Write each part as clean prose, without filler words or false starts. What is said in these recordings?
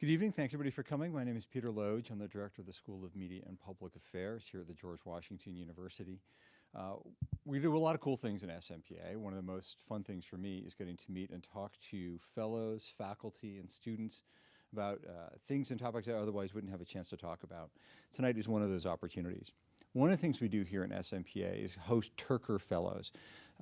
Good evening. Thanks everybody for coming. My name is Peter Loge. I'm the director of the School of Media and Public Affairs here at the George Washington University. We do a lot of cool things in SMPA. One of the most fun things for me is getting to meet and talk to fellows, faculty, and students about things and topics I otherwise wouldn't have a chance to talk about. Tonight is one of those opportunities. One of the things we do here in SMPA is host Terker Fellows.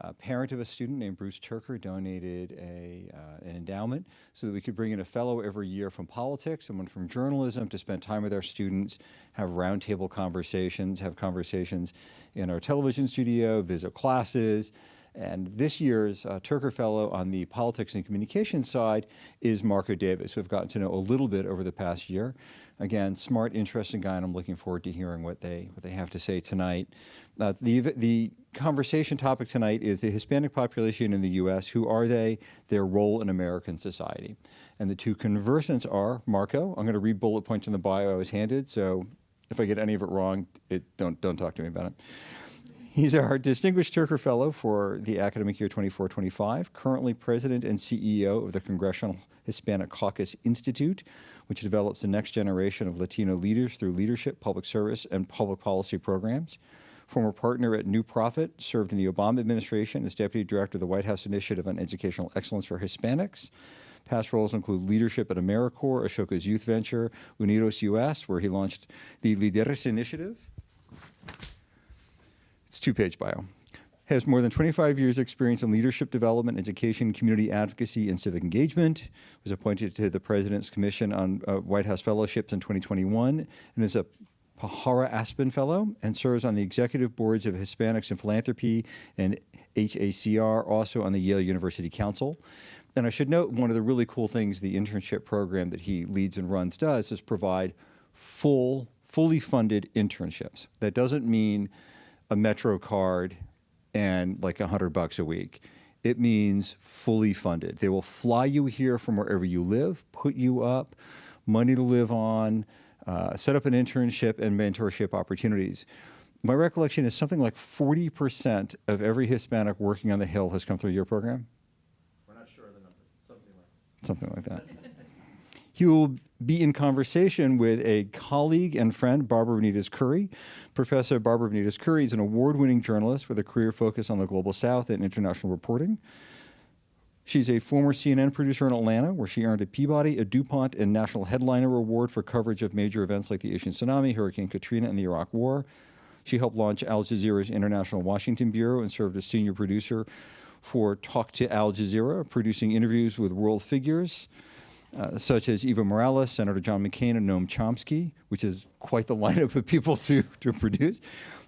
A parent of a student named Bruce Terker donated an endowment so that we could bring in a fellow every year from politics, someone from journalism, to spend time with our students, have roundtable conversations, have conversations in our television studio, visit classes. And this year's Terker Fellow on the politics and communications side is Marco Davis, who I've gotten to know a little bit over the past year. Again, smart, interesting guy, and I'm looking forward to hearing what they have to say tonight. The conversation topic tonight is the Hispanic population in the U.S. Who are they? Their role in American society. And the two conversants are Marco. I'm going to read bullet points in the bio I was handed, so if I get any of it wrong, don't talk to me about it. He's our Distinguished Terker Fellow for the academic year 24-25, currently President and CEO of the Congressional Hispanic Caucus Institute, which develops the next generation of Latino leaders through leadership, public service, and public policy programs. Former partner at New Profit, served in the Obama administration as Deputy Director of the White House Initiative on Educational Excellence for Hispanics. Past roles include leadership at AmeriCorps, Ashoka's youth venture, Unidos US, where he launched the Líderes Initiative. It's a two-page bio. Has more than 25 years experience in leadership development, education, community advocacy, and civic engagement. Was appointed to the President's Commission on White House Fellowships in 2021 and is a Pahara Aspen Fellow and serves on the executive boards of Hispanics in Philanthropy and HACR, also on the Yale University Council. And I should note, one of the really cool things the internship program that he leads and runs does is provide fully funded internships. That doesn't mean a Metro card and like $100 a week. It means fully funded. They will fly you here from wherever you live, put you up, money to live on, set up an internship and mentorship opportunities. My recollection is something like 40% of every Hispanic working on the Hill has come through your program? We're not sure of the number. Something like that. He will be in conversation with a colleague and friend, Barbara Benitez-Curry. Professor Barbara Benitez-Curry is an award-winning journalist with a career focus on the Global South and international reporting. She's a former CNN producer in Atlanta, where she earned a Peabody, a DuPont, and National Headliner Award for coverage of major events like the Asian tsunami, Hurricane Katrina, and the Iraq War. She helped launch Al Jazeera's International Washington Bureau and served as senior producer for Talk to Al Jazeera, producing interviews with world figures such as Evo Morales, Senator John McCain, and Noam Chomsky, which is quite the lineup of people to produce.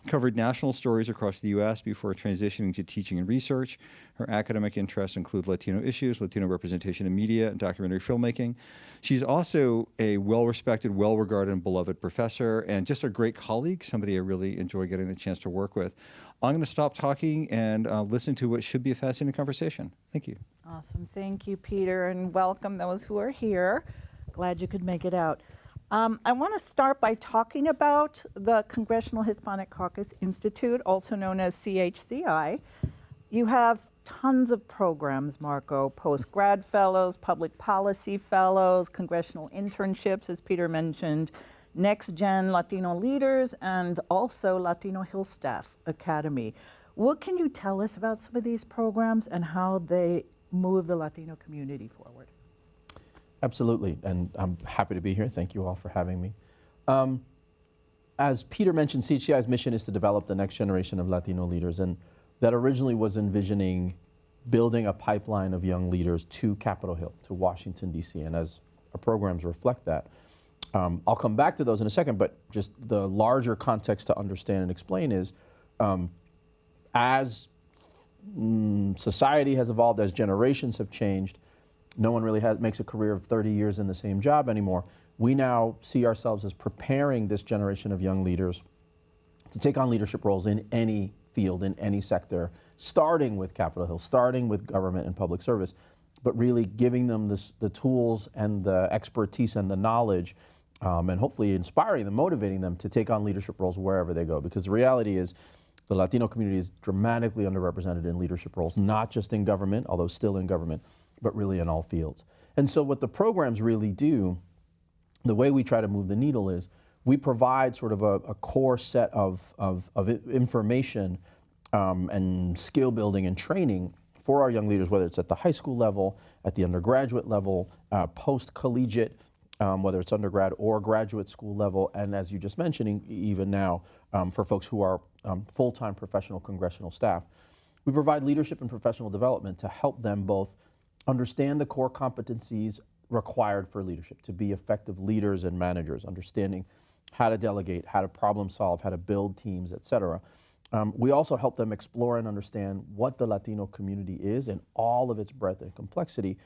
Covered national stories across the U.S. before transitioning to teaching and research. Her academic interests include Latino issues, Latino representation in media, and documentary filmmaking. She's also a well-respected, well-regarded, and beloved professor, and just a great colleague, somebody I really enjoy getting the chance to work with. I'm going to stop talking and listen to what should be a fascinating conversation. Thank you. Awesome. Thank you, Peter, and welcome those who are here. Glad you could make it out. I want to start by talking about the Congressional Hispanic Caucus Institute, also known as CHCI. You have tons of programs, Marco, post-grad fellows, public policy fellows, congressional internships, as Peter mentioned, next-gen Latino leaders, and also Latino Hill Staff Academy. What can you tell us about some of these programs and how they move the Latino community forward? Absolutely, and I'm happy to be here. Thank you all for having me. As Peter mentioned, CHCI's mission is to develop the next generation of Latino leaders, and that originally was envisioning building a pipeline of young leaders to Capitol Hill, to Washington, D.C., and as our programs reflect that. I'll come back to those in a second, but just the larger context to understand and explain is, as society has evolved, as generations have changed, no one really makes a career of 30 years in the same job anymore. We now see ourselves as preparing this generation of young leaders to take on leadership roles in any field, in any sector, starting with Capitol Hill, starting with government and public service, but really giving them the tools and the expertise and the knowledge, and hopefully inspiring them, motivating them to take on leadership roles wherever they go. Because the reality is, the Latino community is dramatically underrepresented in leadership roles, not just in government, although still in government, but really in all fields. And so what the programs really do the way we try to move the needle is we provide sort of a core set of information and skill building and training for our young leaders, whether it's at the high school level, at the undergraduate level, post-collegiate, whether it's undergrad or graduate school level, and as you just mentioned, even now for folks who are full-time professional congressional staff. We provide leadership and professional development to help them both understand the core competencies required for leadership, to be effective leaders and managers, understanding how to delegate, how to problem solve, how to build teams, et cetera. We also help them explore and understand what the Latino community is and all of its breadth and complexity,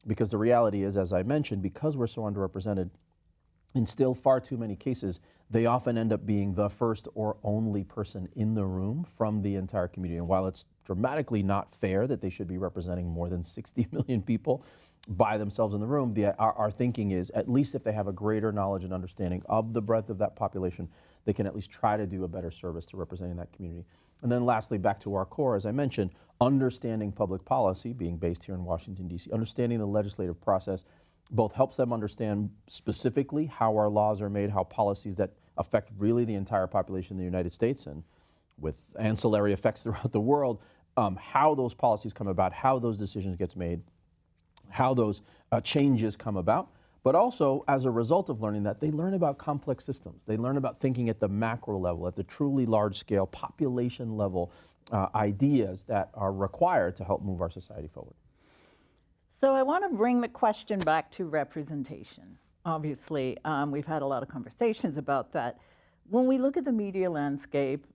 because the reality is, as I mentioned, because we're so underrepresented, in still far too many cases, they often end up being the first or only person in the room from the entire community. And while it's dramatically not fair that they should be representing more than 60 million people by themselves in the room, our thinking is, at least if they have a greater knowledge and understanding of the breadth of that population, they can at least try to do a better service to representing that community. And then lastly, back to our core, as I mentioned, understanding public policy, being based here in Washington, D.C., understanding the legislative process, both helps them understand specifically how our laws are made, how policies that affect really the entire population in the United States and with ancillary effects throughout the world, how those policies come about, how those decisions get made, how those changes come about, but also as a result of learning that, they learn about complex systems. They learn about thinking at the macro level, at the truly large scale, population level ideas that are required to help move our society forward. So I want to bring the question back to representation. Obviously, we've had a lot of conversations about that. When we look at the media landscape,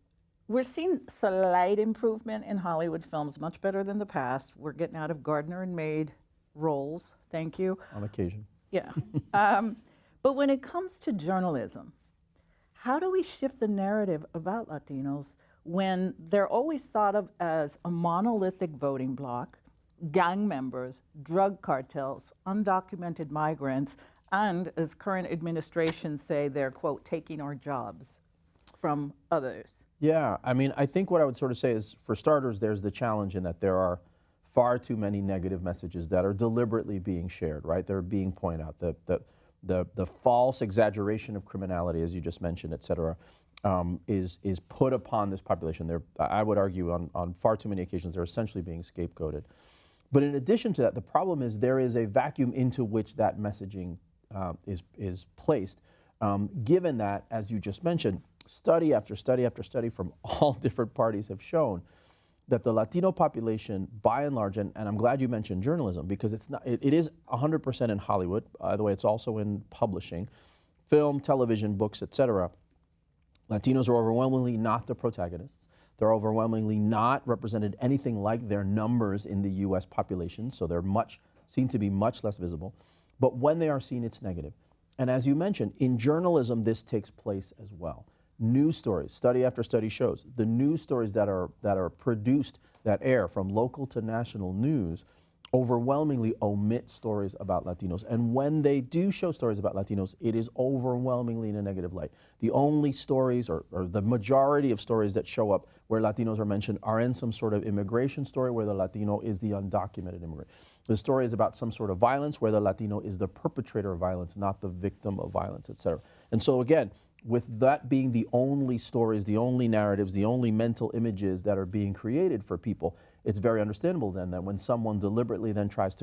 we're seeing slight improvement in Hollywood films, much better than the past. We're getting out of Gardner and Maid roles, thank you. On occasion. Yeah. But when it comes to journalism, how do we shift the narrative about Latinos when they're always thought of as a monolithic voting bloc, gang members, drug cartels, undocumented migrants, and as current administrations say, they're, quote, taking our jobs from others? Yeah, I mean, I think what I would sort of say is, for starters, there's the challenge in that there are far too many negative messages that are deliberately being shared, right? They're being pointed out. The false exaggeration of criminality, as you just mentioned, et cetera, is put upon this population. I would argue on far too many occasions, they're essentially being scapegoated. But in addition to that, the problem is there is a vacuum into which that messaging is placed, given that, as you just mentioned, study after study after study from all different parties have shown that the Latino population, by and large, and I'm glad you mentioned journalism, because it is 100% in Hollywood. By the way, it's also in publishing, film, television, books, et cetera. Latinos are overwhelmingly not the protagonists. They're overwhelmingly not represented anything like their numbers in the US population, so they're seen to be much less visible. But when they are seen, it's negative. And as you mentioned, in journalism, this takes place as well. News stories, study after study shows, the news stories that are produced, that air from local to national news, overwhelmingly omit stories about Latinos. And when they do show stories about Latinos, it is overwhelmingly in a negative light. The only stories, or the majority of stories that show up where Latinos are mentioned, are in some sort of immigration story where the Latino is the undocumented immigrant. The story is about some sort of violence where the Latino is the perpetrator of violence, not the victim of violence, et cetera. And so again, with that being the only stories, the only narratives, the only mental images that are being created for people, it's very understandable then that when someone deliberately then tries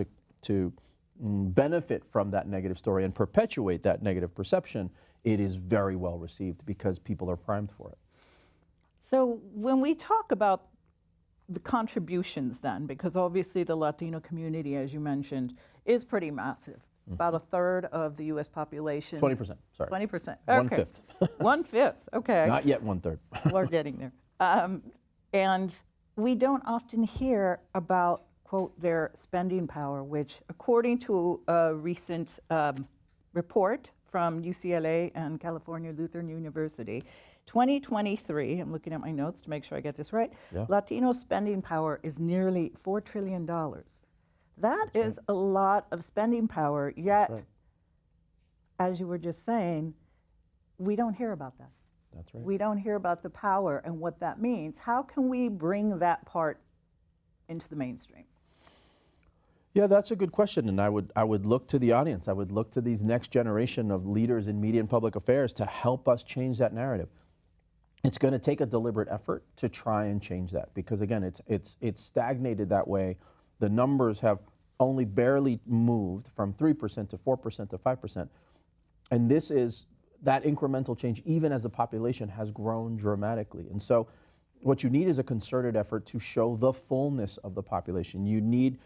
to benefit from that negative story and perpetuate that negative perception, it is very well received because people are primed for it. So when we talk about the contributions then, because obviously the Latino community, as you mentioned, is pretty massive. It's about a third of the U.S. population. 20%, sorry. 20%, okay. 1/5. 1/5, okay. Not yet 1/3. We're getting there. And we don't often hear about, quote, their spending power, which according to a recent report from UCLA and California Lutheran University, 2023, I'm looking at my notes to make sure I get this right, Yeah. Latino spending power is nearly $4 trillion. That is a lot of spending power, yet, as you were just saying, we don't hear about that. That's right. We don't hear about the power and what that means. How can we bring that part into the mainstream? Yeah, that's a good question, and I would look to the audience. I would look to these next generation of leaders in media and public affairs to help us change that narrative. It's going to take a deliberate effort to try and change that, because again, it's stagnated that way. The numbers have only barely moved from 3% to 4% to 5%, and this is that incremental change, even as the population has grown dramatically. And so, what you need is a concerted effort to show the fullness of the population. You need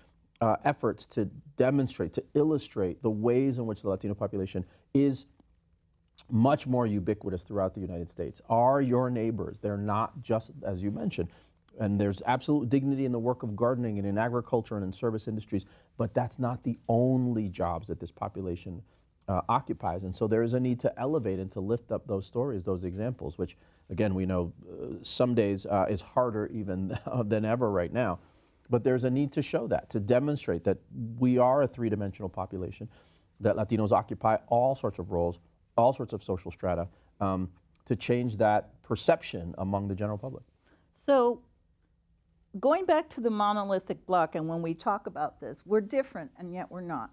efforts to demonstrate, to illustrate the ways in which the Latino population is much more ubiquitous throughout the United States. Are your neighbors. They're not just, as you mentioned, and there's absolute dignity in the work of gardening and in agriculture and in service industries, but that's not the only jobs that this population occupies. And so there is a need to elevate and to lift up those stories, those examples, which, again, we know some days is harder even than ever right now. But there's a need to show that, to demonstrate that we are a three-dimensional population, that Latinos occupy all sorts of roles, all sorts of social strata, to change that perception among the general public. So going back to the monolithic block, and when we talk about this, we're different and yet we're not.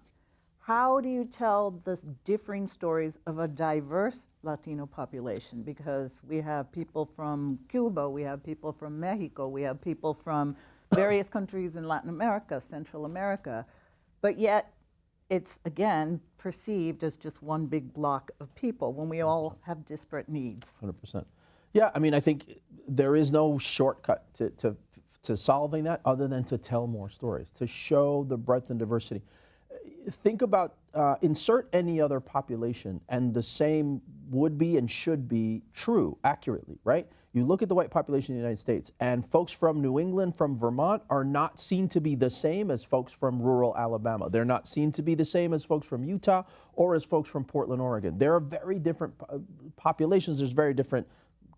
How do you tell the differing stories of a diverse Latino population? Because we have people from Cuba, we have people from Mexico, we have people from various countries in Latin America, Central America, but yet it's, again, perceived as just one big block of people when we all have disparate needs. 100%. Yeah, I mean, I think there is no shortcut to solving that other than to tell more stories, to show the breadth and diversity. Think about, insert any other population, and the same would be and should be true accurately, right? You look at the white population in the United States, and folks from New England, from Vermont, are not seen to be the same as folks from rural Alabama. They're not seen to be the same as folks from Utah or as folks from Portland, Oregon. There are very different populations. There's very different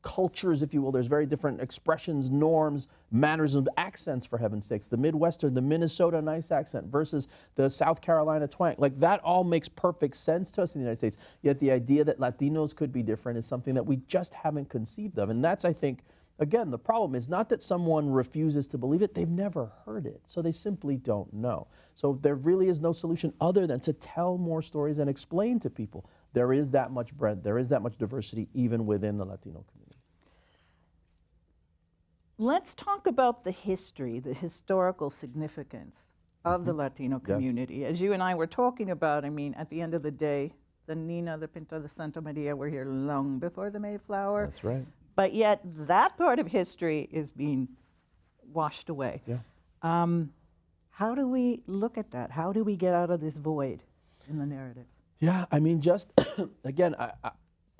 cultures, if you will. There's very different expressions, norms, mannerisms, accents, for heaven's sakes. The Midwestern, the Minnesota nice accent versus the South Carolina twang. Like, that all makes perfect sense to us in the United States. Yet the idea that Latinos could be different is something that we just haven't conceived of. And that's, I think, again, the problem is not that someone refuses to believe it. They've never heard it. So they simply don't know. So there really is no solution other than to tell more stories and explain to people there is that much breadth, there is that much diversity even within the Latino community. Let's talk about the history, the historical significance of the Latino community. As you and I were talking about, I mean, at the end of the day, the Nina, the Pinta, the Santa Maria were here long before the Mayflower. That's right. But yet that part of history is being washed away. Yeah. How do we look at that? How do we get out of this void in the narrative? Yeah, I mean, just, again,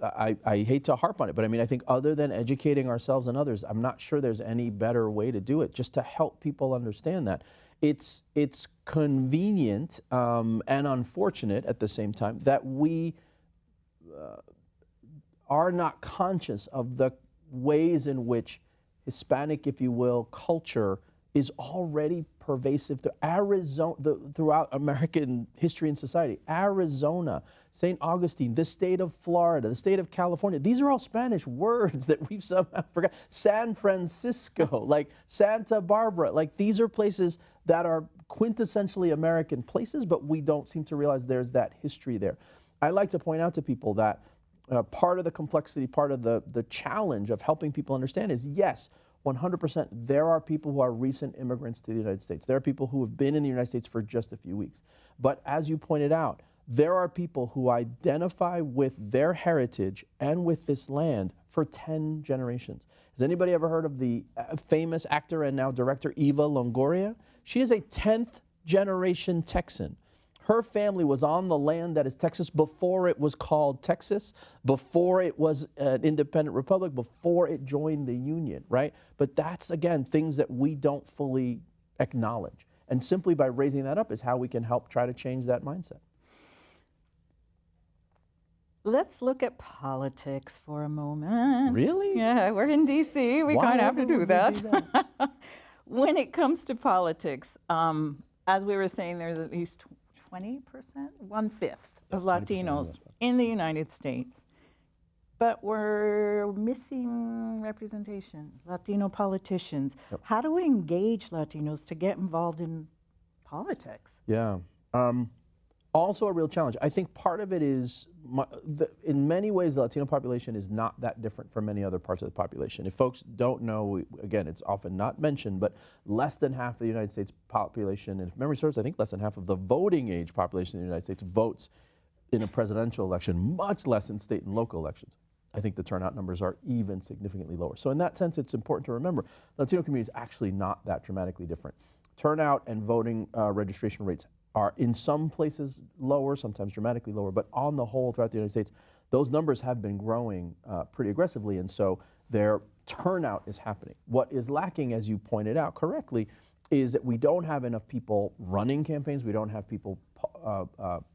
I hate to harp on it, but I mean, I think other than educating ourselves and others, I'm not sure there's any better way to do it, just to help people understand that. It's convenient and unfortunate at the same time that we are not conscious of the ways in which Hispanic, if you will, culture is already pervasive throughout American history and society. Arizona, St. Augustine, the state of Florida, the state of California, these are all Spanish words that we've somehow forgot. San Francisco, like Santa Barbara, like these are places that are quintessentially American places, but we don't seem to realize there's that history there. I like to point out to people that part of the complexity, part of the challenge of helping people understand is, yes, 100%, there are people who are recent immigrants to the United States. There are people who have been in the United States for just a few weeks. But as you pointed out, there are people who identify with their heritage and with this land for 10 generations. Has anybody ever heard of the famous actor and now director Eva Longoria? She is a 10th generation Texan. Her family was on the land that is Texas before it was called Texas, before it was an independent republic, before it joined the Union, right? But that's, again, things that we don't fully acknowledge. And simply by raising that up is how we can help try to change that mindset. Let's look at politics for a moment. Really? Yeah, we're in D.C. We kind of have to do that. When it comes to politics, as we were saying, there's at least 20%, 1/5 of Latinos in the United States. But we're missing representation, Latino politicians. Yep. How do we engage Latinos to get involved in politics. Yeah. Also a real challenge. I think part of it is, in many ways, the Latino population is not that different from many other parts of the population. If folks don't know, again, it's often not mentioned, but less than half of the United States population, and if memory serves, I think less than half of the voting age population in the United States votes in a presidential election, much less in state and local elections. I think the turnout numbers are even significantly lower. So in that sense, it's important to remember the Latino community is actually not that dramatically different. Turnout and voting registration rates are in some places lower, sometimes dramatically lower, but on the whole throughout the United States, those numbers have been growing pretty aggressively, and so their turnout is happening. What is lacking, as you pointed out correctly, is that we don't have enough people running campaigns, we don't have people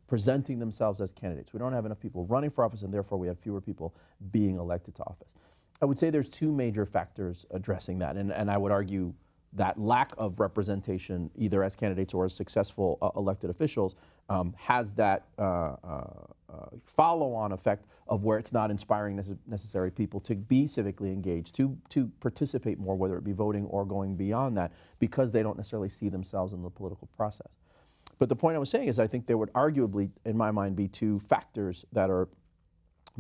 presenting themselves as candidates. We don't have enough people running for office, and therefore we have fewer people being elected to office. I would say there's two major factors addressing that, and I would argue that lack of representation, either as candidates or as successful elected officials, has that follow-on effect of where it's not inspiring necessary people to be civically engaged, to participate more, whether it be voting or going beyond that, because they don't necessarily see themselves in the political process. But the point I was saying is I think there would arguably, in my mind, be two factors that are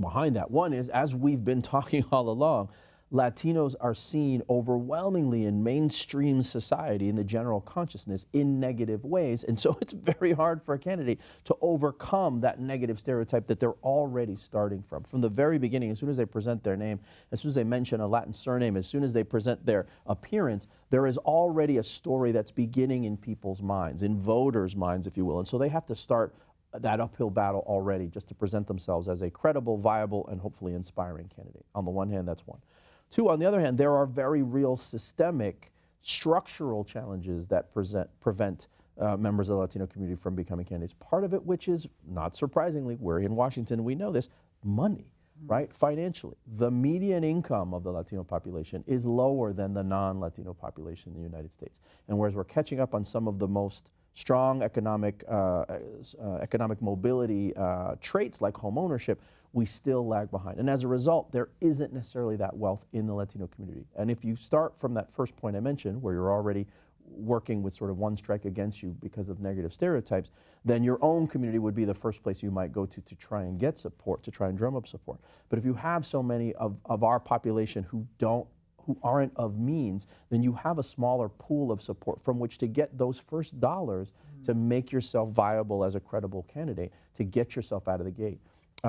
behind that. One is, as we've been talking all along, Latinos are seen overwhelmingly in mainstream society, in the general consciousness, in negative ways. And so it's very hard for a candidate to overcome that negative stereotype that they're already starting from. From the very beginning, as soon as they present their name, as soon as they mention a Latin surname, as soon as they present their appearance, there is already a story that's beginning in people's minds, in voters' minds, if you will. And so they have to start that uphill battle already just to present themselves as a credible, viable, and hopefully inspiring candidate. On the one hand, that's one. Two, on the other hand, there are very real systemic, structural challenges that prevent members of the Latino community from becoming candidates. Part of it, which is, not surprisingly, we're in Washington, we know this, money, right? Financially. The median income of the Latino population is lower than the non-Latino population in the United States. And whereas we're catching up on some of the most strong economic mobility traits like home ownership, we still lag behind. And as a result, there isn't necessarily that wealth in the Latino community. And if you start from that first point I mentioned, where you're already working with sort of one strike against you because of negative stereotypes, then your own community would be the first place you might go to try and get support, to try and drum up support. But if you have so many of our population who aren't of means, then you have a smaller pool of support from which to get those first dollars to make yourself viable as a credible candidate, to get yourself out of the gate.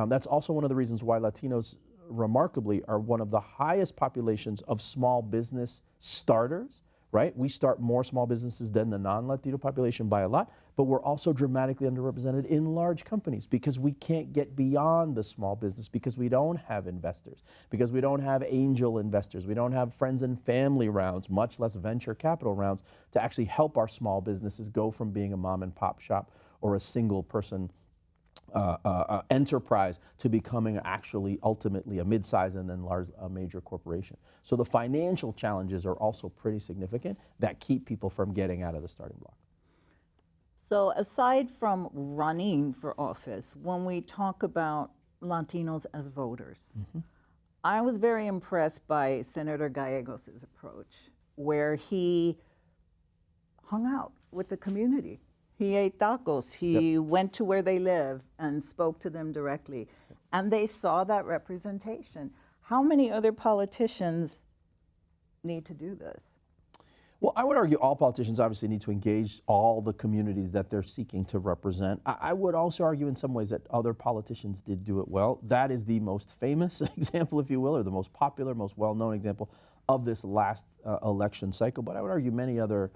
That's also one of the reasons why Latinos, remarkably, are one of the highest populations of small business starters, right? We start more small businesses than the non-Latino population by a lot, but we're also dramatically underrepresented in large companies because we can't get beyond the small business, because we don't have investors, because we don't have angel investors, we don't have friends and family rounds, much less venture capital rounds, to actually help our small businesses go from being a mom and pop shop or a single person enterprise to becoming actually ultimately a mid-size and then a major corporation. So the financial challenges are also pretty significant that keep people from getting out of the starting block. So aside from running for office, when we talk about Latinos as voters, I was very impressed by Senator Gallegos' approach, where he hung out with the community. He ate tacos, he went to where they live and spoke to them directly. And they saw that representation. How many other politicians need to do this? Well, I would argue all politicians obviously need to engage all the communities that they're seeking to represent. I would also argue in some ways that other politicians did do it well. That is the most famous example, if you will, or the most popular, most well-known example of this last election cycle. But I would argue many other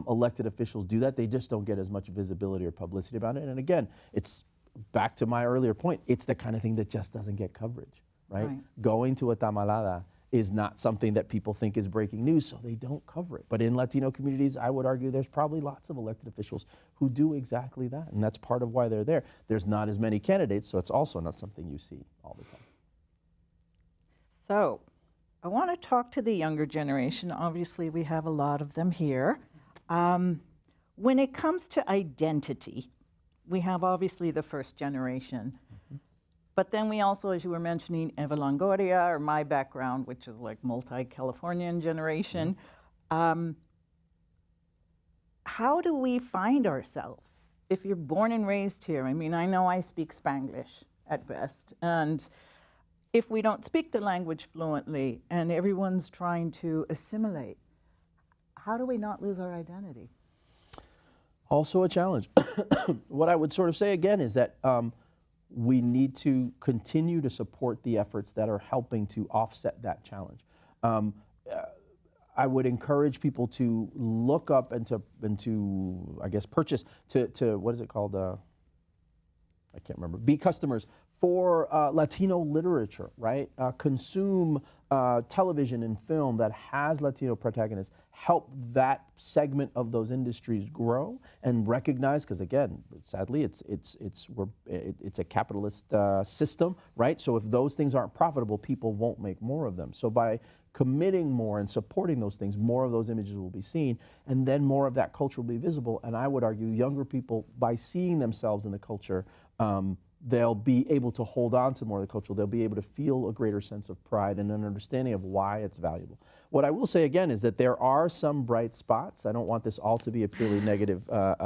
elected officials do that. They just don't get as much visibility or publicity about it. And again, it's back to my earlier point. It's the kind of thing that just doesn't get coverage, right? Going to a tamalada is not something that people think is breaking news, so they don't cover it. But in Latino communities, I would argue there's probably lots of elected officials who do exactly that, and that's part of why they're there. There's not as many candidates, so it's also not something you see all the time. So I want to talk to the younger generation. Obviously, we have a lot of them here. When it comes to identity, we have obviously the first generation, but then we also, as you were mentioning, Eva Longoria, or my background, which is like multi-Californian generation. How how do we find ourselves? If you're born and raised here, I mean, I know I speak Spanglish at best, and if we don't speak the language fluently and everyone's trying to assimilate, how do we not lose our identity? Also a challenge. What I would sort of say again is that we need to continue to support the efforts that are helping to offset that challenge. I would encourage people to look up and to I guess, purchase, to what is it called? I can't remember. Be customers for Latino literature, right? Consume television and film that has Latino protagonists. Help that segment of those industries grow and recognize, because again, sadly, it's a capitalist system, right? So if those things aren't profitable, people won't make more of them. So by committing more and supporting those things, more of those images will be seen, and then more of that culture will be visible. And I would argue younger people, by seeing themselves in the culture, they'll be able to hold on to more of the culture. They'll be able to feel a greater sense of pride and an understanding of why it's valuable. What I will say again is that there are some bright spots. I don't want this all to be a purely negative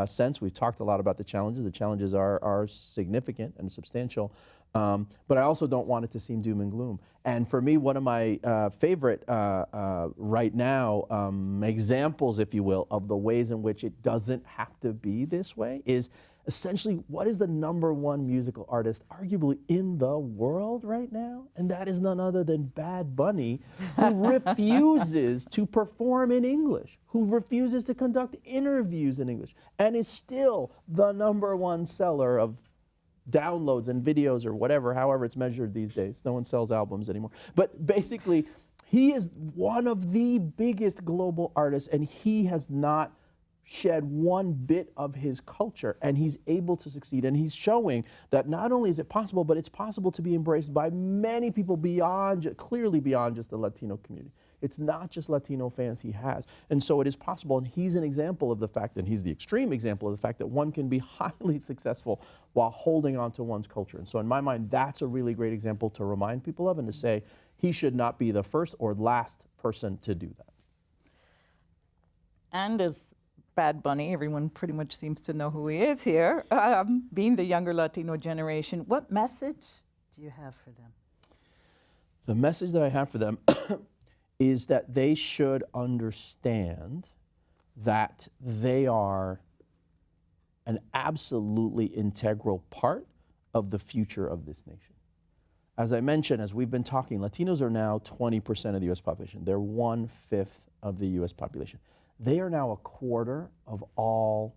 sense. We've talked a lot about the challenges. The challenges are significant and substantial. But I also don't want it to seem doom and gloom. And for me, one of my favorite right now examples, if you will, of the ways in which it doesn't have to be this way is essentially, what is the #1 musical artist arguably in the world right now? And that is none other than Bad Bunny, who refuses to perform in English, who refuses to conduct interviews in English, and is still the #1 seller of downloads and videos or whatever, however it's measured these days. No one sells albums anymore. But basically, he is one of the biggest global artists, and he has not shed one bit of his culture, and he's able to succeed. And he's showing that not only is it possible, but it's possible to be embraced by many people beyond, clearly beyond just the Latino community. It's not just Latino fans he has. And so it is possible, and he's an example of the fact, and he's the extreme example of the fact that one can be highly successful while holding on to one's culture. And so in my mind, that's a really great example to remind people of and to say he should not be the first or last person to do that. And as Bad Bunny, everyone pretty much seems to know who he is here, being the younger Latino generation, what message do you have for them? The message that I have for them is that they should understand that they are an absolutely integral part of the future of this nation. As I mentioned, as we've been talking, Latinos are now 20% of the U.S. population. They're 1/5 of the U.S. population. They are now 1/4 of all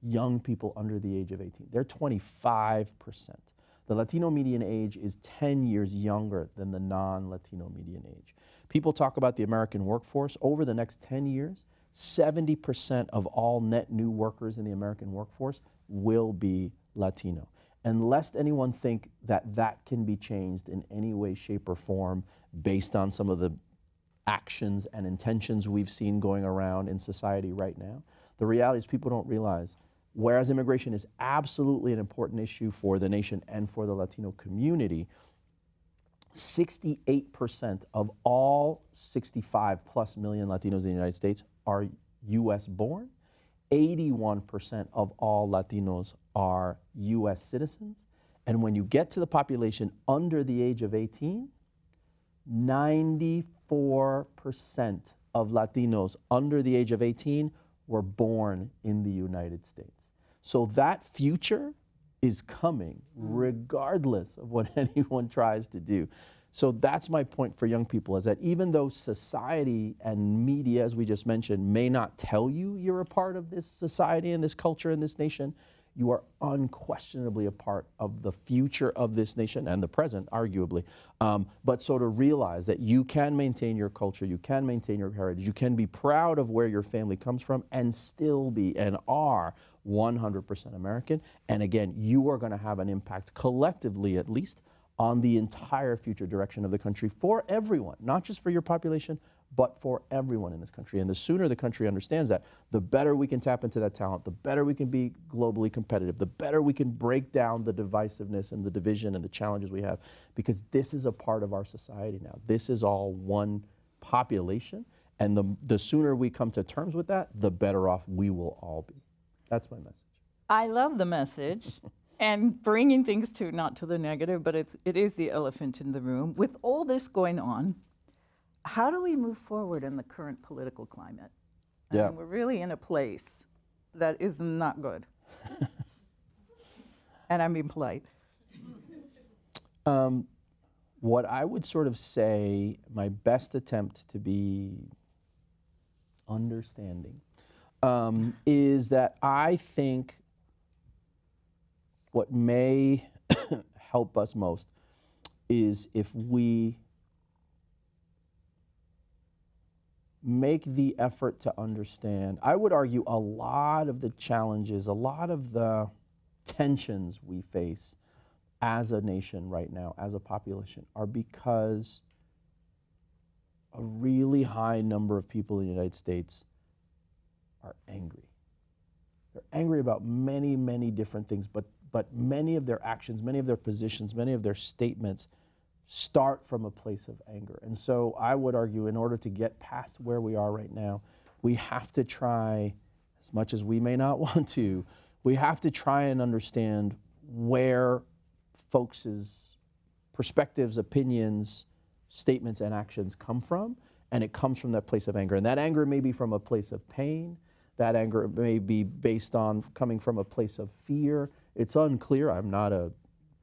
young people under the age of 18. They're 25%. The Latino median age is 10 years younger than the non-Latino median age. People talk about the American workforce. Over the next 10 years, 70% of all net new workers in the American workforce will be Latino. And lest anyone think that that can be changed in any way, shape, or form based on some of the actions and intentions we've seen going around in society right now, the reality is people don't realize, whereas immigration is absolutely an important issue for the nation and for the Latino community, 68% of all 65+ million Latinos in the United States are U.S. born. 81% of all Latinos are U.S. citizens. And when you get to the population under the age of 18, 94% of Latinos under the age of 18 were born in the United States. So that future is coming regardless of what anyone tries to do. So that's my point for young people, is that even though society and media, as we just mentioned, may not tell you you're a part of this society and this culture and this nation, you are unquestionably a part of the future of this nation and the present, arguably. But so to realize that you can maintain your culture, you can maintain your heritage, you can be proud of where your family comes from and still be and are 100% American. And again, you are going to have an impact collectively, at least, on the entire future direction of the country for everyone, not just for your population, but for everyone in this country. And the sooner the country understands that, the better we can tap into that talent, the better we can be globally competitive, the better we can break down the divisiveness and the division and the challenges we have, because this is a part of our society now. This is all one population, And the sooner we come to terms with that, the better off we will all be. That's my message. I love the message and bringing things to, not to the negative, but it is the elephant in the room. With all this going on, how do we move forward in the current political climate? I Yeah. mean, we're really in a place that is not good. And I'm being polite. What I would sort of say, my best attempt to be understanding, is that I think what may help us most is if we make the effort to understand. I would argue a lot of the challenges, a lot of the tensions we face as a nation right now, as a population, are because a really high number of people in the United States are angry. They're angry about many, many different things, but many of their actions, many of their positions, many of their statements start from a place of anger. And so I would argue, in order to get past where we are right now, we have to try, as much as we may not want to, we have to try and understand where folks' perspectives, opinions, statements, and actions come from, and it comes from that place of anger. And that anger may be from a place of pain. That anger may be based on coming from a place of fear. It's unclear. I'm not a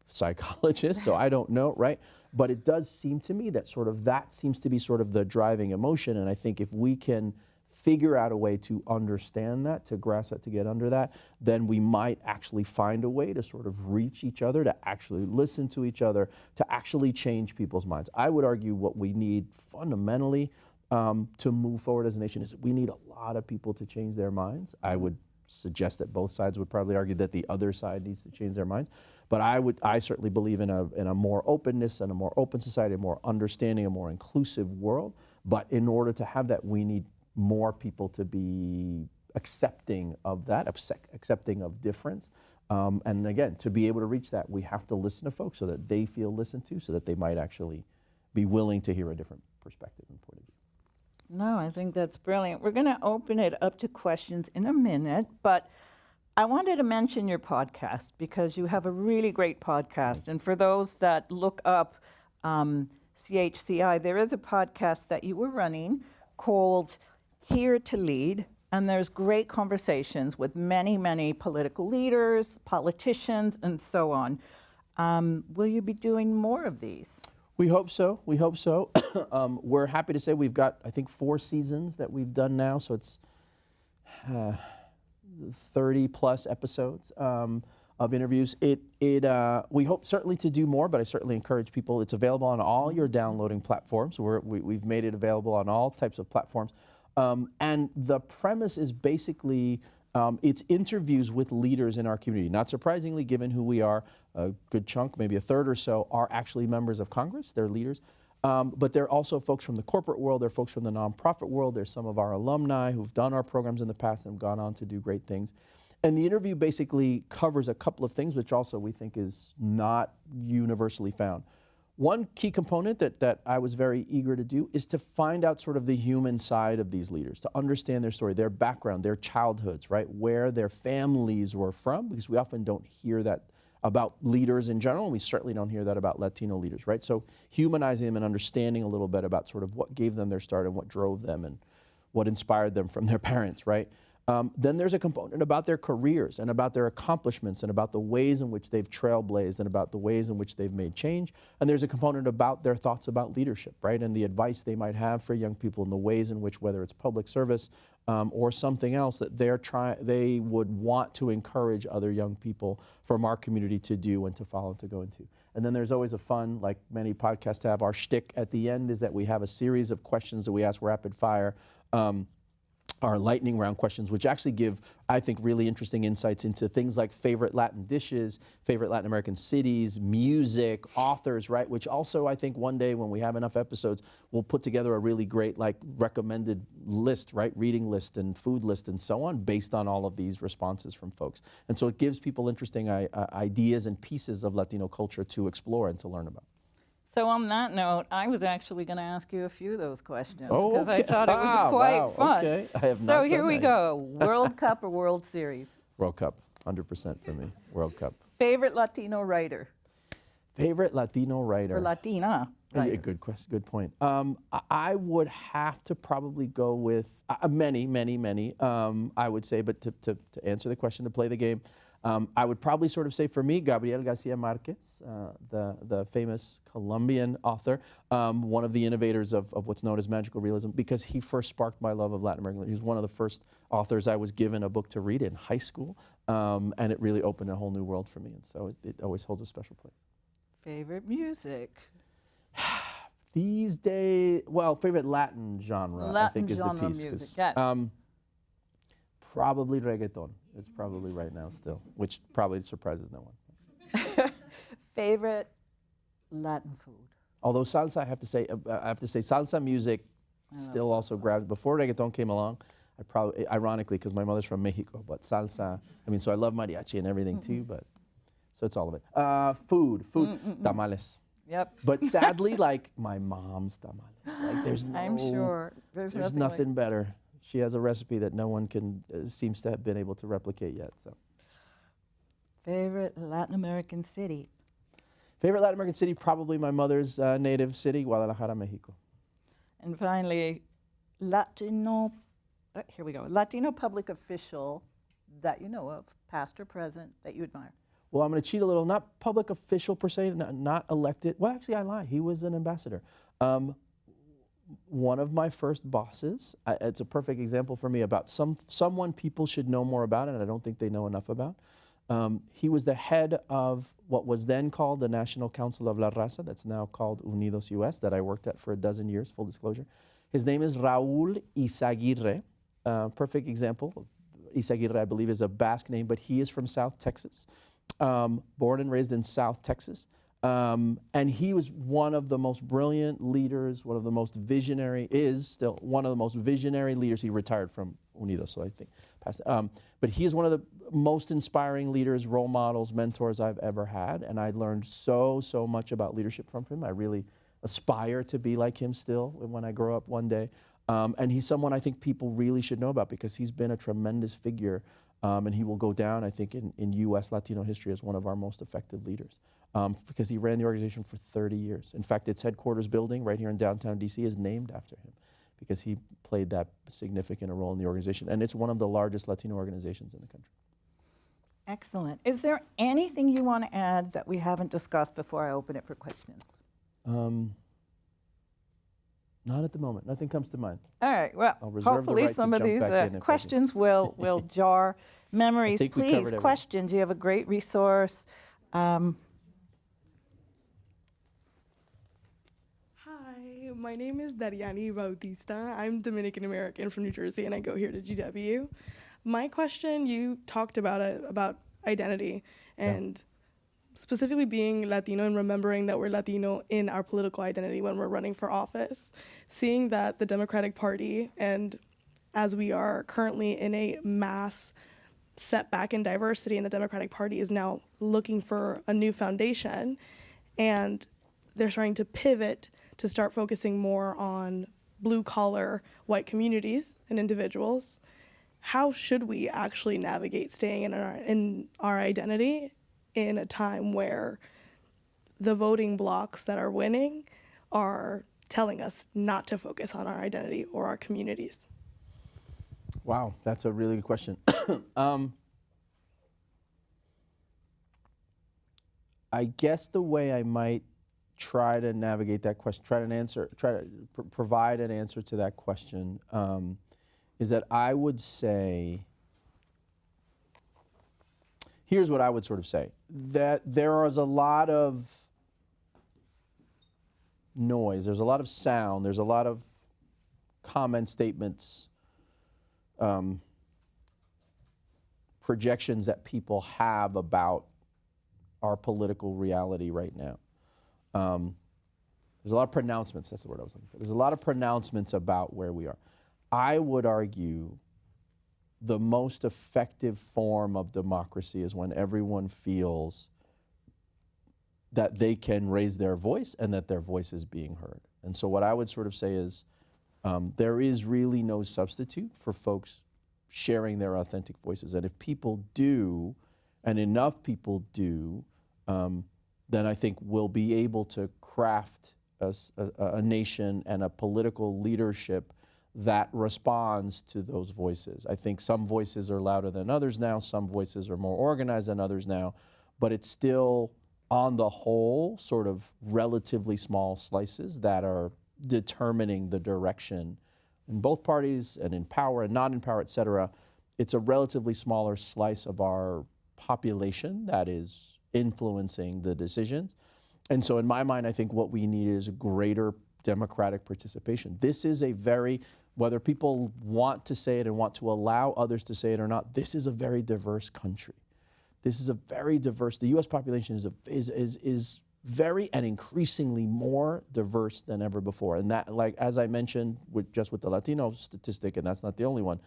psychologist, so I don't know, right? But it does seem to me that that seems to be sort of the driving emotion. And I think if we can figure out a way to understand that, to grasp that, to get under that, then we might actually find a way to sort of reach each other, to actually listen to each other, to actually change people's minds. I would argue what we need fundamentally to move forward as a nation is that we need a lot of people to change their minds. I would suggest that both sides would probably argue that the other side needs to change their minds. But I certainly believe in a more openness and a more open society, a more understanding, a more inclusive world. But in order to have that, we need more people to be accepting of that, accepting of difference. And again, to be able to reach that, we have to listen to folks so that they feel listened to, so that they might actually be willing to hear a different perspective and point of view. No, I think that's brilliant. We're going to open it up to questions in a minute, but I wanted to mention your podcast because you have a really great podcast. And for those that look up CHCI, there is a podcast that you were running called Here to Lead, and there's great conversations with many, many political leaders, politicians, and so on. Will you be doing more of these? We hope so. We hope so. We're happy to say we've got, I think, 4 seasons that we've done now, so it's 30 plus episodes of interviews. We hope certainly to do more, but I certainly encourage people. It's available on all your downloading platforms. We've made it available on all types of platforms. And the premise is basically it's interviews with leaders in our community. Not surprisingly, given who we are, a good chunk, maybe a third or so, are actually members of Congress. They're leaders. But they're also folks from the corporate world. They're folks from the nonprofit world. There's some of our alumni who've done our programs in the past and have gone on to do great things. And the interview basically covers a couple of things, which also we think is not universally found. One key component that I was very eager to do is to find out sort of the human side of these leaders, to understand their story, their background, their childhoods, right? Where their families were from, because we often don't hear that about leaders in general, and we certainly don't hear that about Latino leaders, right? So humanizing them and understanding a little bit about sort of what gave them their start and what drove them and what inspired them from their parents, right? Then there's a component about their careers and about their accomplishments and about the ways in which they've trailblazed and about the ways in which they've made change. And there's a component about their thoughts about leadership, right? And the advice they might have for young people and the ways in which, whether it's public service or something else, that they would want to encourage other young people from our community to do and to follow and to go into. And then there's always a fun, like many podcasts have, our shtick at the end is that we have a series of questions that we ask rapid fire. Our lightning round questions, which actually give, I think, really interesting insights into things like favorite Latin dishes, favorite Latin American cities, music, authors, right? Which also, I think, one day when we have enough episodes, we'll put together a really great, like, recommended list, right? Reading list and food list and so on, based on all of these responses from folks. And so it gives people interesting ideas and pieces of Latino culture to explore and to learn about. So on that note, I was actually going to ask you a few of those questions Oh, because I okay. thought it was quite Wow, fun. okay. I have So not here done we that go. World Cup or World Series? World Cup, 100% for me. World Cup. Favorite Latino writer Favorite Latino writer? or Latina Yeah, writer? good question. Good point. I would have to probably go with many. I would say, but to answer the question, to play the game, I would probably sort of say for me, Gabriel Garcia Marquez, the famous Colombian author, one of the innovators of what's known as magical realism, because he first sparked my love of Latin American literature. He was one of the first authors I was given a book to read in high school, and it really opened a whole new world for me, and so it always holds a special place. Favorite music? These days, well, favorite Latin genre, I Latin think, is the genre piece. music, yes. Probably reggaeton. It's probably right now still, which probably surprises no one. Favorite Latin food? Although salsa, I have to say salsa music still also grabs. Before reggaeton came along, I probably, ironically, because my mother's from Mexico, but salsa, I mean, so I love mariachi and everything too, but, so it's all of it. Food, tamales. Yep. But sadly, like my mom's tamales. Like there's no, I'm sure. There's nothing like better. She has a recipe that no one can seems to have been able to replicate yet. So, favorite Latin American city? favorite Latin American city, probably my mother's native city, Guadalajara, Mexico. And finally, Latino, here we go, Latino public official that you know of, past or present, that you admire. Well, I'm going to cheat a little. Not public official per se, not elected. Well, actually, I lie. He was an ambassador. One of my first bosses, it's a perfect example for me about someone people should know more about, and I don't think they know enough about. He was the head of what was then called the National Council of La Raza, that's now called Unidos US, that I worked at for 12 years, full disclosure. His name is Raúl Izaguirre. Perfect example. Izaguirre, I believe, is a Basque name, but he is from South Texas. Born and raised in South Texas. And he was one of the most brilliant leaders, one of the most visionary, is still one of the most visionary leaders. He retired from Unidos, so I think past. But he is one of the most inspiring leaders, role models, mentors I've ever had. And I learned so much about leadership from him. I really aspire to be like him still when I grow up one day. And he's someone I think people really should know about because he's been a tremendous figure. And he will go down, I think, in U.S. Latino history as one of our most effective leaders because he ran the organization for 30 years. In fact, its headquarters building right here in downtown D.C. is named after him because he played that significant a role in the organization. And it's one of the largest Latino organizations in the country. Excellent. Is there anything you want to add that we haven't discussed before I open it for questions? Not at the moment. Nothing comes to mind. All right. Well, I'll reserve the hopefully right to some of jump these back in if I questions will jar memories. think we covered Please, everything. questions. You have a great resource. Hi, my name is Dariani Bautista. I'm Dominican American from New Jersey, and I go here to GW. My question, you talked about identity and specifically being Latino and remembering that we're Latino in our political identity when we're running for office. Seeing that the Democratic Party, and as we are currently in a mass setback in diversity, and the Democratic Party is now looking for a new foundation, and they're starting to pivot to start focusing more on blue-collar white communities and individuals. How should we actually navigate staying in our identity in a time where the voting blocs that are winning are telling us not to focus on our identity or our communities? Wow, that's a really good question. I guess the way I might try to navigate that question, try to provide an answer to that question, is that I would say, here's what I would sort of say, that there is a lot of noise, there's a lot of sound, there's a lot of comment statements, projections that people have about our political reality right now. There's a lot of pronouncements, that's the word I was looking for. There's a lot of pronouncements about where we are. I would argue the most effective form of democracy is when everyone feels that they can raise their voice and that their voice is being heard. And so what I would sort of say is there is really no substitute for folks sharing their authentic voices. And if people do, and enough people do, then I think we'll be able to craft a nation and a political leadership that responds to those voices. I think some voices are louder than others now, some voices are more organized than others now, but it's still, on the whole, sort of relatively small slices that are determining the direction in both parties and in power and not in power, et cetera. It's a relatively smaller slice of our population that is influencing the decisions. And so in my mind, I think what we need is greater democratic participation. This is a very, whether people want to say it and want to allow others to say it or not, this is a very diverse country. This is a very diverse, the US population is very and increasingly more diverse than ever before. And that, like, as I mentioned, just with the Latino statistic, and that's not the only one,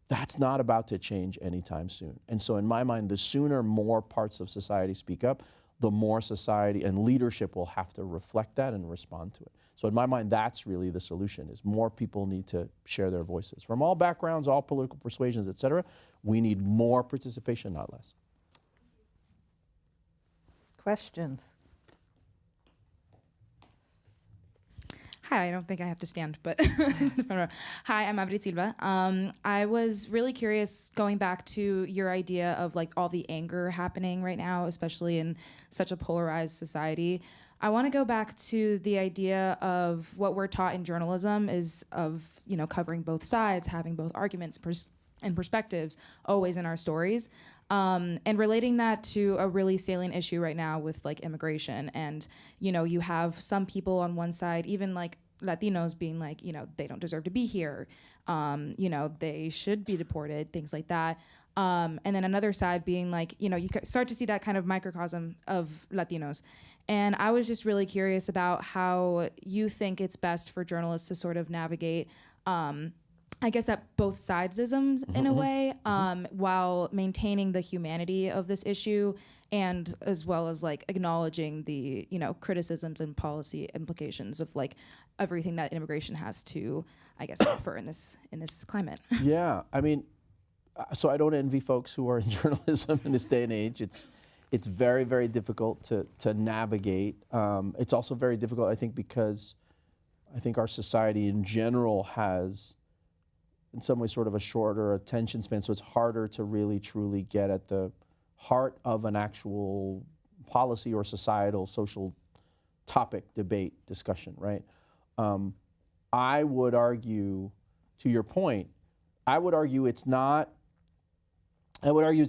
that's not about to change anytime soon. And so in my mind, the sooner more parts of society speak up, the more society and leadership will have to reflect that and respond to it. So in my mind, that's really the solution, is more people need to share their voices. From all backgrounds, all political persuasions, et cetera, we need more participation, not less. Questions? Hi, I don't think I have to stand, but hi, I'm Avrit Silva. I was really curious, going back to your idea of like all the anger happening right now, especially in such a polarized society. I want to go back to the idea of what we're taught in journalism is of, you know, covering both sides, having both arguments and perspectives always in our stories. And relating that to a really salient issue right now with like immigration. And, you know, you have some people on one side, even like Latinos, being like, you know, they don't deserve to be here. You know, they should be deported, things like that. And then another side being like, you know, you start to see that kind of microcosm of Latinos. And I was just really curious about how you think it's best for journalists to sort of navigate I guess that both sidesisms in a way, while maintaining the humanity of this issue, and as well as like acknowledging the, you know, criticisms and policy implications of like everything that immigration has to, I guess, offer in this climate. Yeah, I mean, so I don't envy folks who are in journalism in this day and age. It's very, very difficult to navigate. It's also very difficult, I think, because I think our society in general has, in some ways, sort of a shorter attention span, so it's harder to really truly get at the heart of an actual policy or societal, social topic, debate, discussion, right? I would argue, to your point, I would argue it's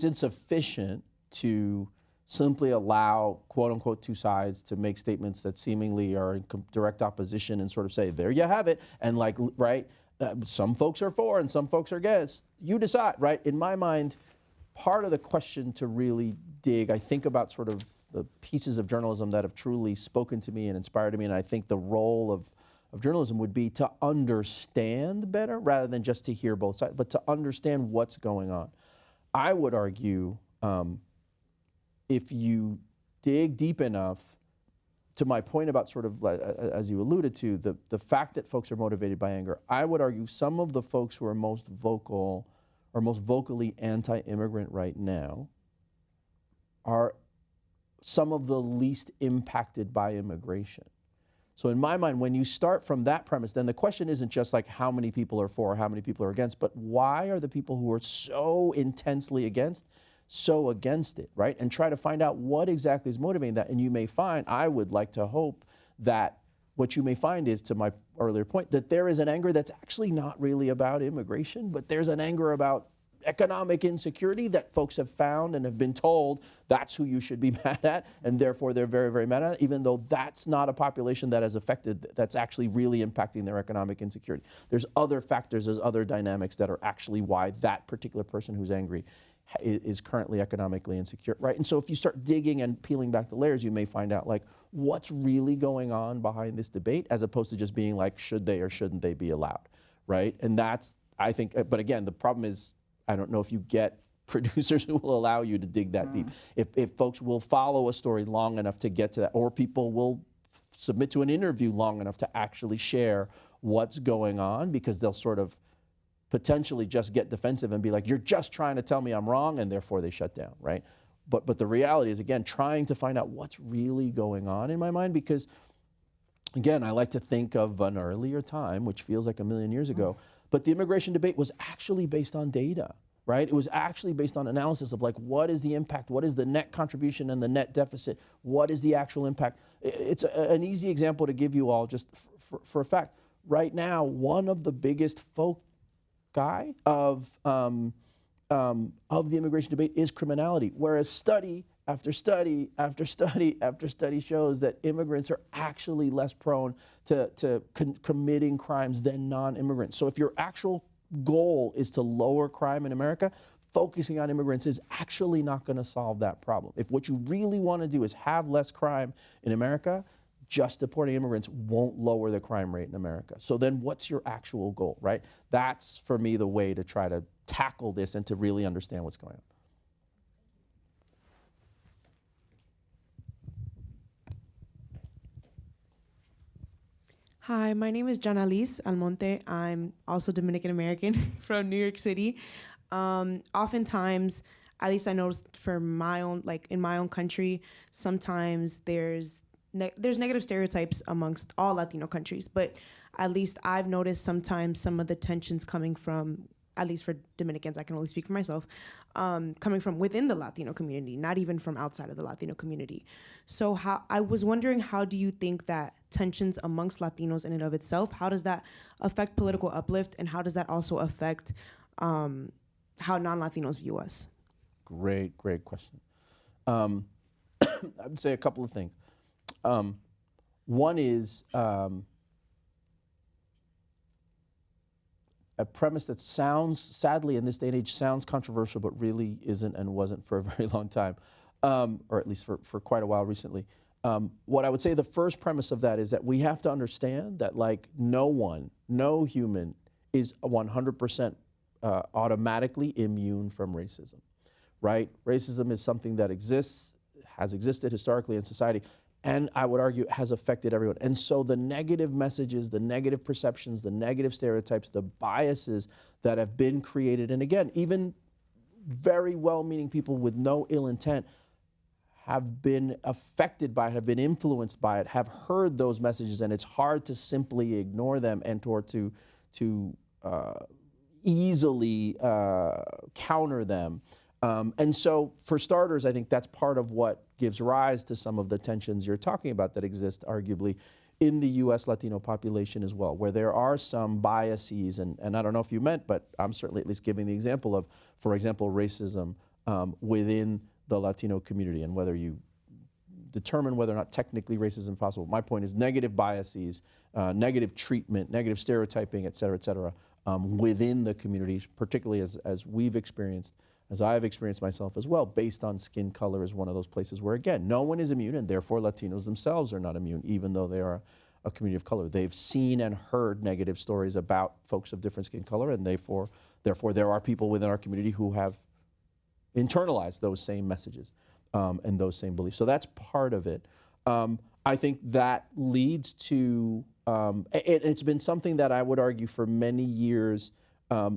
insufficient to simply allow, quote unquote, two sides to make statements that seemingly are in direct opposition and sort of say, there you have it, and like, right? Some folks are for and some folks are against. You decide, right? In my mind, part of the question to really dig, I think about sort of the pieces of journalism that have truly spoken to me and inspired me, and I think the role of journalism would be to understand better rather than just to hear both sides, but to understand what's going on. I would argue if you dig deep enough, to my point about sort of, as you alluded to, the fact that folks are motivated by anger, I would argue some of the folks who are most vocal or most vocally anti-immigrant right now are some of the least impacted by immigration. So in my mind, when you start from that premise, then the question isn't just like how many people are for or how many people are against, but why are the people who are so intensely against so against it, right? And try to find out what exactly is motivating that. And you may find, I would like to hope that what you may find is, to my earlier point, that there is an anger that's actually not really about immigration, but there's an anger about economic insecurity that folks have found and have been told that's who you should be mad at, and therefore they're very, very mad at it, even though that's not a population that is affected, that's actually really impacting their economic insecurity. There's other factors, there's other dynamics that are actually why that particular person who's angry is currently economically insecure, right? And so if you start digging and peeling back the layers, you may find out like what's really going on behind this debate, as opposed to just being like, should they or shouldn't they be allowed, right? And that's, I think, but again, the problem is, I don't know if you get producers who will allow you to dig that deep. If folks will follow a story long enough to get to that, or people will submit to an interview long enough to actually share what's going on, because they'll sort of potentially just get defensive and be like, you're just trying to tell me I'm wrong, and therefore they shut down, right? But the reality is, again, trying to find out what's really going on in my mind, because, again, I like to think of an earlier time, which feels like a million years ago, but the immigration debate was actually based on data, right? It was actually based on analysis of like, what is the impact? What is the net contribution and the net deficit? What is the actual impact? It's an easy example to give you all just for a fact. Right now, one of the biggest foci of the immigration debate is criminality, whereas study after study after study after study shows that immigrants are actually less prone to committing crimes than non-immigrants. So if your actual goal is to lower crime in America, focusing on immigrants is actually not going to solve that problem. If what you really want to do is have less crime in America, just deporting immigrants won't lower the crime rate in America. So then what's your actual goal, right? That's, for me, the way to try to tackle this and to really understand what's going on. Hi, my name is Janalise Almonte. I'm also Dominican American from New York City. Oftentimes, at least I noticed for my own, like in my own country, sometimes there's negative stereotypes amongst all Latino countries, but at least I've noticed sometimes some of the tensions coming from, at least for Dominicans, I can only speak for myself, coming from within the Latino community, not even from outside of the Latino community. So I was wondering, how do you think that tensions amongst Latinos in and of itself, how does that affect political uplift, and how does that also affect how non-Latinos view us? Great question. I would say a couple of things. One is a premise that sounds, sadly in this day and age, sounds controversial, but really isn't and wasn't for a very long time, or at least for quite a while recently. What I would say, the first premise of that is that we have to understand that, like, no human is 100% automatically immune from racism, right? Racism is something that exists, has existed historically in society, and I would argue has affected everyone. And so the negative messages, the negative perceptions, the negative stereotypes, the biases that have been created, and again, even very well-meaning people with no ill intent have been affected by it, have been influenced by it, have heard those messages, and it's hard to simply ignore them and or to easily counter them. And so, for starters, I think that's part of what gives rise to some of the tensions you're talking about that exist, arguably, in the U.S. Latino population as well, where there are some biases, and I don't know if you meant, but I'm certainly at least giving the example of, for example, racism within the Latino community, and whether you determine whether or not technically racism is possible. My point is negative biases, negative treatment, negative stereotyping, et cetera, within the communities, particularly as we've experienced, as I've experienced myself as well, based on skin color is one of those places where, again, no one is immune, and therefore Latinos themselves are not immune, even though they are a community of color. They've seen and heard negative stories about folks of different skin color, and therefore there are people within our community who have internalized those same messages and those same beliefs. So that's part of it. I think that leads to, it's been something that I would argue for many years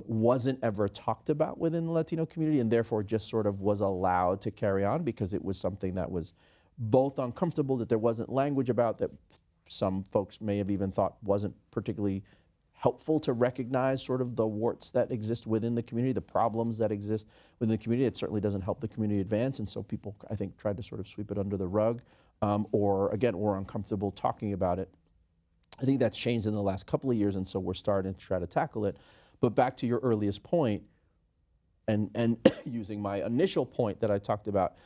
wasn't ever talked about within the Latino community, and therefore just sort of was allowed to carry on because it was something that was both uncomfortable, that there wasn't language about, that some folks may have even thought wasn't particularly helpful to recognize sort of the warts that exist within the community, the problems that exist within the community. It certainly doesn't help the community advance, and so people, I think, tried to sort of sweep it under the rug, or again, were uncomfortable talking about it. I think that's changed in the last couple of years, and so we're starting to try to tackle it. But back to your earliest point, and using my initial point that I talked about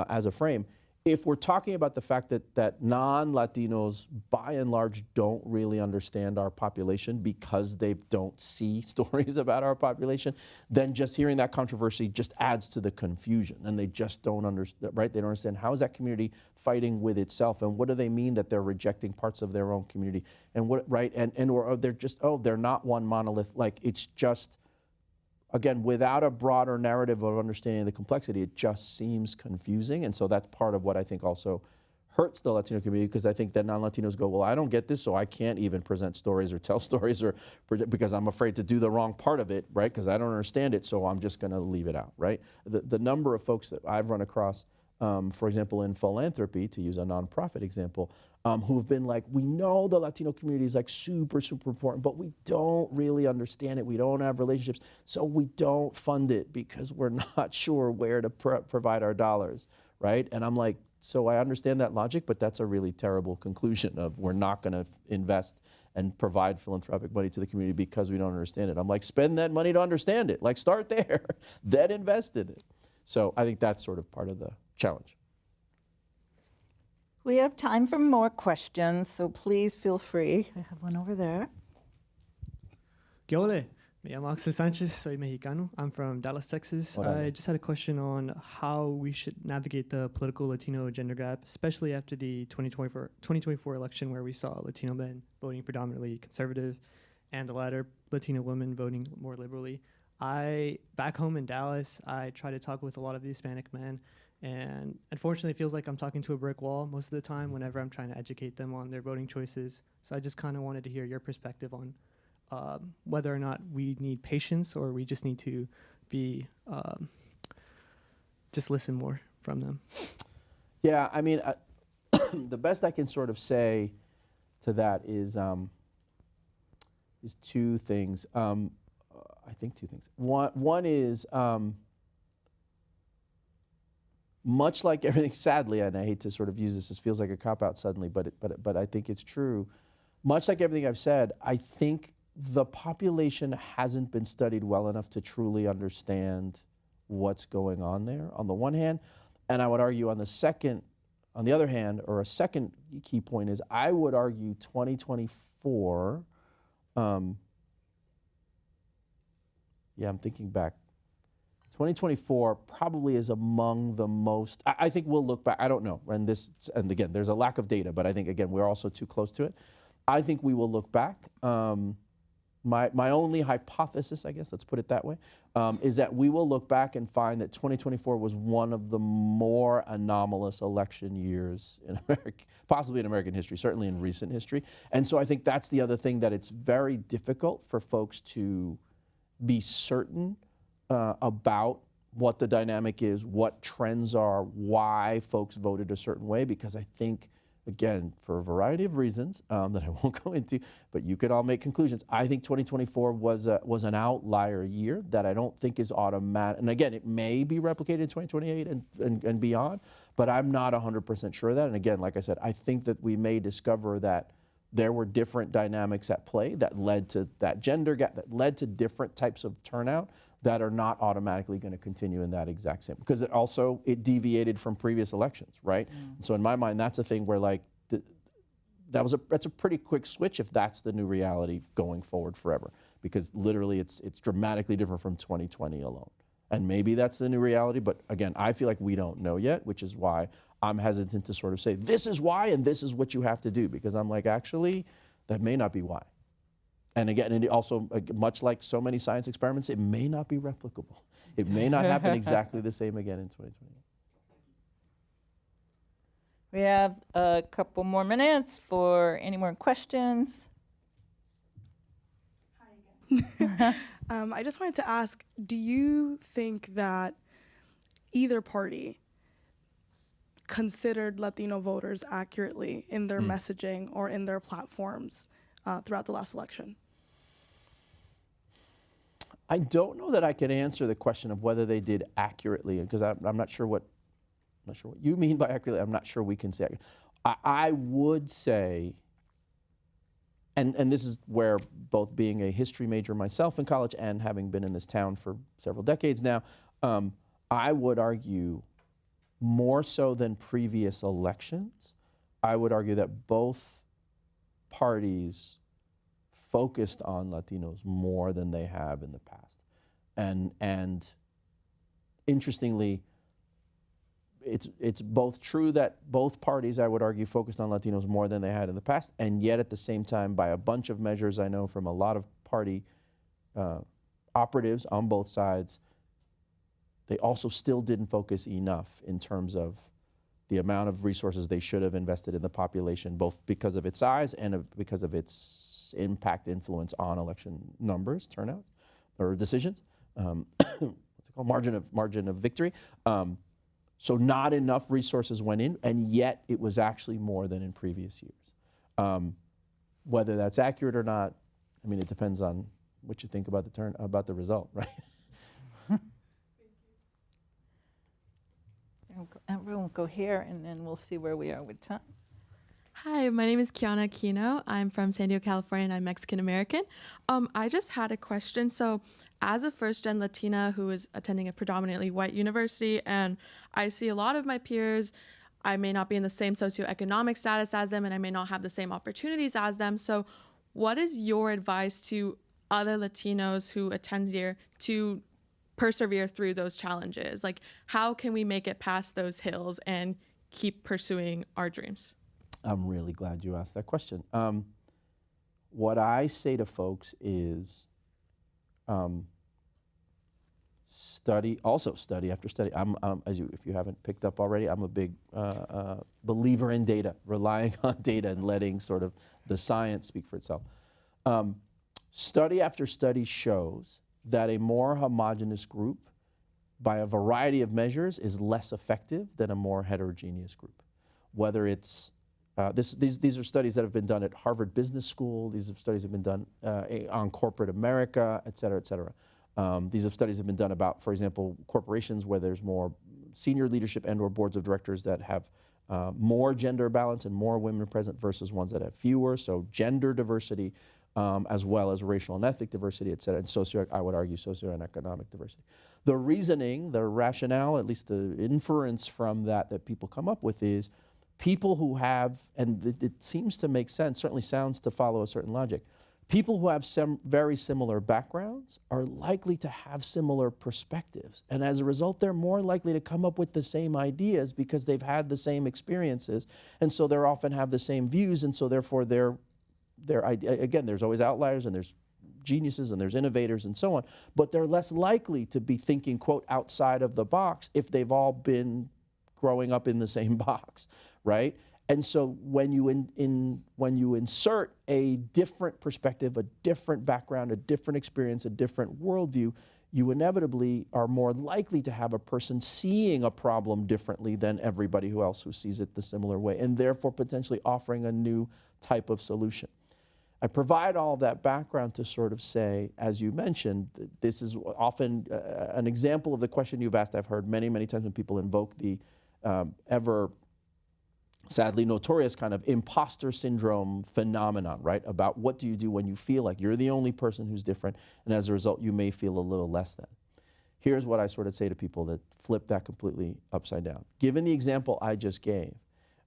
as a frame, if we're talking about the fact that non-Latinos, by and large, don't really understand our population because they don't see stories about our population, then just hearing that controversy just adds to the confusion, and they just don't understand, right? They don't understand, how is that community fighting with itself, and what do they mean that they're rejecting parts of their own community, and what, right? And or they're just, oh, they're not one monolith. Like, it's just again, without a broader narrative of understanding the complexity, it just seems confusing. And so that's part of what I think also hurts the Latino community, because I think that non-Latinos go, well, I don't get this, so I can't even present stories or tell stories because I'm afraid to do the wrong part of it, right? Because I don't understand it, so I'm just going to leave it out, right? The number of folks that I've run across, for example, in philanthropy, to use a nonprofit example, who've been like, we know the Latino community is like super, super important, but we don't really understand it. We don't have relationships, so we don't fund it because we're not sure where to provide our dollars, right? And I'm like, so I understand that logic, but that's a really terrible conclusion of we're not going to invest and provide philanthropic money to the community because we don't understand it. I'm like, spend that money to understand it. Like, start there, then invest in it. So I think that's sort of part of the challenge. We have time for more questions, so please feel free. I have one over there. ¿Qué ole? Me llamo Axel Sanchez, soy mexicano. I'm from Dallas, Texas. Hola. I just had a question on how we should navigate the political Latino gender gap, especially after the 2024 election, where we saw Latino men voting predominantly conservative and the latter Latino women voting more liberally. Back home in Dallas, I try to talk with a lot of the Hispanic men, and unfortunately it feels like I'm talking to a brick wall most of the time whenever I'm trying to educate them on their voting choices. So I just kind of wanted to hear your perspective on whether or not we need patience or we just need to be just listen more from them. Yeah, I mean, the best I can sort of say to that is two things. I think two things. One is much like everything, sadly, and I hate to sort of use this, feels like a cop-out suddenly, but I think it's true. Much like everything I've said, I think the population hasn't been studied well enough to truly understand what's going on there, on the one hand. And I would argue on the other hand, or a second key point is, I would argue 2024, I'm thinking back, 2024 probably is among the most, I think we'll look back, I don't know, and again, there's a lack of data, but I think, again, we're also too close to it. I think we will look back. My only hypothesis, I guess, let's put it that way, is that we will look back and find that 2024 was one of the more anomalous election years in America, possibly in American history, certainly in recent history. And so I think that's the other thing, that it's very difficult for folks to be certain about what the dynamic is, what trends are, why folks voted a certain way, because I think, again, for a variety of reasons that I won't go into, but you could all make conclusions. I think 2024 was an outlier year that I don't think is automatic. And again, it may be replicated in 2028 and beyond, but I'm not 100% sure of that. And again, like I said, I think that we may discover that there were different dynamics at play that led to that gender gap, that led to different types of turnout that are not automatically going to continue in that exact same, because it deviated from previous elections, right? Mm. So in my mind, that's a thing where like, that's a pretty quick switch if that's the new reality going forward forever, because literally it's dramatically different from 2020 alone. And maybe that's the new reality, but again, I feel like we don't know yet, which is why I'm hesitant to sort of say, this is why and this is what you have to do, because I'm like, actually, that may not be why. And again, and also, much like so many science experiments, it may not be replicable. It may not happen exactly the same again in 2020. We have a couple more minutes for any more questions. Hi again. I just wanted to ask, do you think that either party considered Latino voters accurately in their messaging or in their platforms throughout the last election? I don't know that I can answer the question of whether they did accurately, because I'm not sure what you mean by accurately. I'm not sure we can say accurately. I would say, and this is where both being a history major myself in college and having been in this town for several decades now, I would argue more so than previous elections, I would argue that both parties focused on Latinos more than they have in the past. And interestingly, it's both true that both parties, I would argue, focused on Latinos more than they had in the past, and yet at the same time, by a bunch of measures I know from a lot of party operatives on both sides, they also still didn't focus enough in terms of the amount of resources they should have invested in the population, both because of its size and because of its impact, influence on election numbers, turnout, or decisions. What's it called? Margin of victory. So not enough resources went in, and yet it was actually more than in previous years. Whether that's accurate or not, I mean, it depends on what you think about the result, right? Everyone will go here, and then we'll see where we are with time. Hi, my name is Kiana Aquino. I'm from San Diego, California, and I'm Mexican American. I just had a question. So, as a first-gen Latina who is attending a predominantly white university, and I see a lot of my peers, I may not be in the same socioeconomic status as them, and I may not have the same opportunities as them. So, what is your advice to other Latinos who attend here to persevere through those challenges? Like, how can we make it past those hills and keep pursuing our dreams? I'm really glad you asked that question. What I say to folks is study after study. If you haven't picked up already, I'm a big believer in data, relying on data and letting sort of the science speak for itself. Study after study shows that a more homogeneous group, by a variety of measures, is less effective than a more heterogeneous group. Whether it's these are studies that have been done at Harvard Business School. These studies have been done on corporate America, et cetera, et cetera. These studies have been done about, for example, corporations where there's more senior leadership and or boards of directors that have more gender balance and more women present versus ones that have fewer. So gender diversity, as well as racial and ethnic diversity, et cetera, and I would argue socio and economic diversity. The reasoning, the rationale, at least the inference from that people come up with is people who have, and it seems to make sense, certainly sounds to follow a certain logic, people who have some very similar backgrounds are likely to have similar perspectives. And as a result, they're more likely to come up with the same ideas because they've had the same experiences. And so they often have the same views. And so therefore, again, there's always outliers and there's geniuses and there's innovators and so on. But they're less likely to be thinking, quote, outside of the box if they've all been growing up in the same box, right? And so when you insert a different perspective, a different background, a different experience, a different worldview, you inevitably are more likely to have a person seeing a problem differently than everybody else who sees it the similar way, and therefore potentially offering a new type of solution. I provide all of that background to sort of say, as you mentioned, this is often an example of the question you've asked. I've heard many, many times when people invoke the ever sadly notorious kind of imposter syndrome phenomenon, right? About what do you do when you feel like you're the only person who's different, and as a result, you may feel a little less than. Here's what I sort of say to people that flip that completely upside down. Given the example I just gave,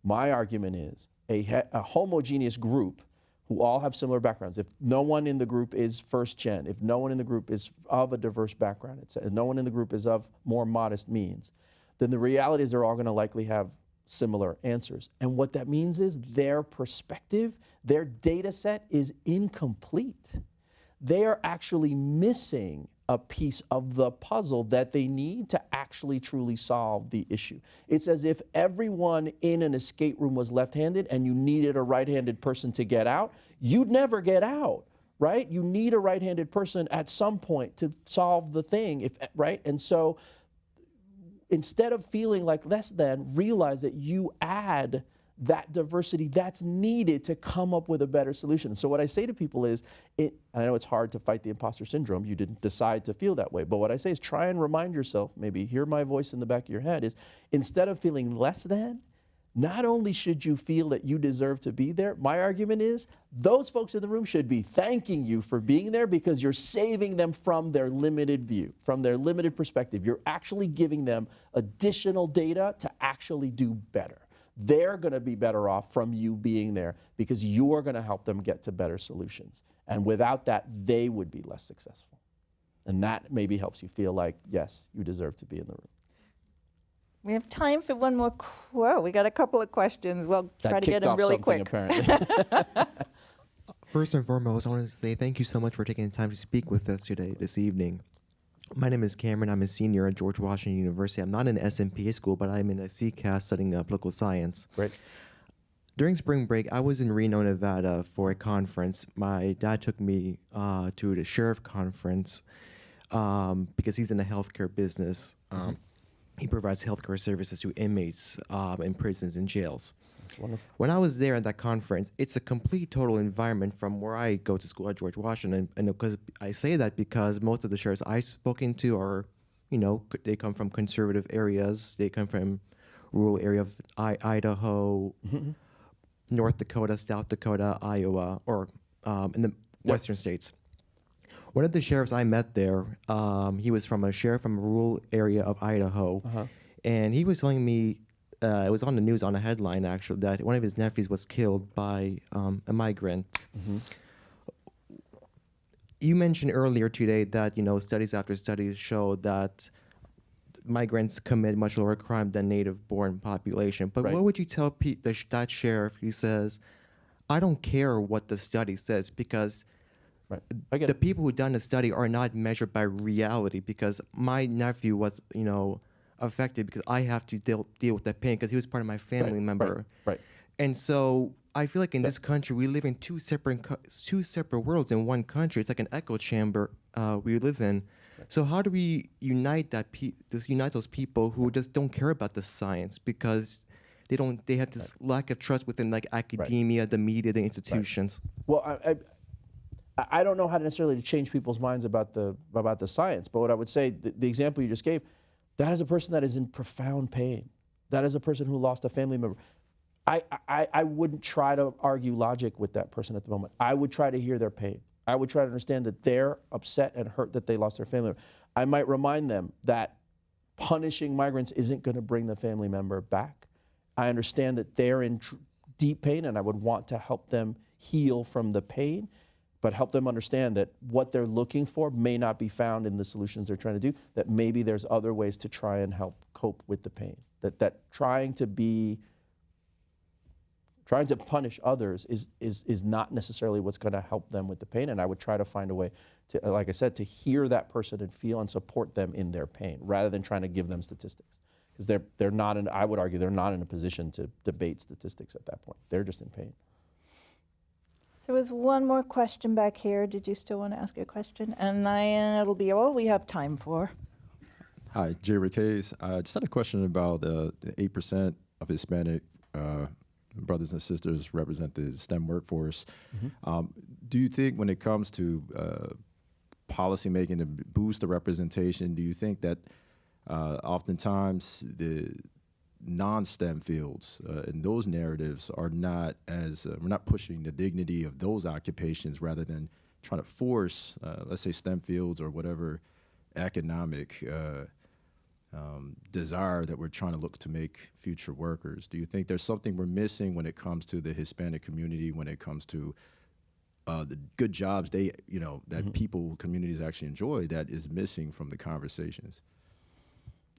my argument is a homogeneous group who all have similar backgrounds. If no one in the group is first gen, if no one in the group is of a diverse background, if no one in the group is of more modest means, then the reality is they're all going to likely have similar answers. And what that means is their perspective, their data set is incomplete. They are actually missing a piece of the puzzle that they need to actually truly solve the issue. It's as if everyone in an escape room was left-handed and you needed a right-handed person to get out. You'd never get out, right? You need a right-handed person at some point to solve the thing, right? And so instead of feeling like less than, realize that you add that diversity that's needed to come up with a better solution. So what I say to people is, I know it's hard to fight the imposter syndrome, you didn't decide to feel that way, but what I say is try and remind yourself, maybe hear my voice in the back of your head, is instead of feeling less than, not only should you feel that you deserve to be there, my argument is those folks in the room should be thanking you for being there because you're saving them from their limited view, from their limited perspective. You're actually giving them additional data to actually do better. They're going to be better off from you being there because you're going to help them get to better solutions. And without that, they would be less successful. And that maybe helps you feel like, yes, you deserve to be in the room. We have time for one more quote. We got a couple of questions. We'll try to get them really quick. Apparently. First and foremost, I want to say thank you so much for taking the time to speak with us today, this evening. My name is Cameron. I'm a senior at George Washington University. I'm not in SMPA school, but I'm in a CCAS studying political science. Great. During spring break, I was in Reno, Nevada for a conference. My dad took me to the sheriff conference because he's in the healthcare business. He provides healthcare services to inmates in prisons and jails. That's wonderful. When I was there at that conference, it's a complete total environment from where I go to school at George Washington. And because I say that because most of the sheriffs I've spoken to are, they come from conservative areas. They come from rural area of Idaho, North Dakota, South Dakota, Iowa, or in the western states. One of the sheriffs I met there, he was from a sheriff from a rural area of Idaho, and he was telling me, it was on the news on a headline actually, that one of his nephews was killed by a migrant. You mentioned earlier today that studies after studies show that migrants commit much lower crime than native-born population. But Right. what would you tell that sheriff who says, I don't care what the study says because Right. I get the it. people who done the study are not measured by reality, because my nephew was, affected because I have to deal with that pain because he was part of my family member. Right. And so I feel like in this country, we live in two separate worlds in one country. It's like an echo chamber we live in. So how do we unite unite those people who just don't care about the science because they have this lack of trust within like academia, the media, the institutions? Well, I don't know how to necessarily change people's minds about the science, but what I would say, the example you just gave, that is a person that is in profound pain. That is a person who lost a family member. I wouldn't try to argue logic with that person at the moment. I would try to hear their pain. I would try to understand that they're upset and hurt that they lost their family member. I might remind them that punishing migrants isn't going to bring the family member back. I understand that they're in deep pain, and I would want to help them heal from the pain, but help them understand that what they're looking for may not be found in the solutions they're trying to do, that maybe there's other ways to try and help cope with the pain. That trying to punish others is not necessarily what's going to help them with the pain, and I would try to find a way to, like I said, to hear that person and feel and support them in their pain, rather than trying to give them statistics. Because they're not in, I would argue, they're not in a position to debate statistics at that point. They're just in pain. There was one more question back here. Did you still want to ask a question? And then it'll be all we have time for. Hi, Jerry Case. I just had a question about the 8% of Hispanic brothers and sisters represent the STEM workforce. Do you think when it comes to policy making to boost the representation, do you think that oftentimes the non-STEM fields and those narratives are not as, we're not pushing the dignity of those occupations rather than trying to force, let's say, STEM fields or whatever economic desire that we're trying to look to make future workers? Do you think there's something we're missing when it comes to the Hispanic community, when it comes to the good jobs that people, communities actually enjoy, that is missing from the conversations?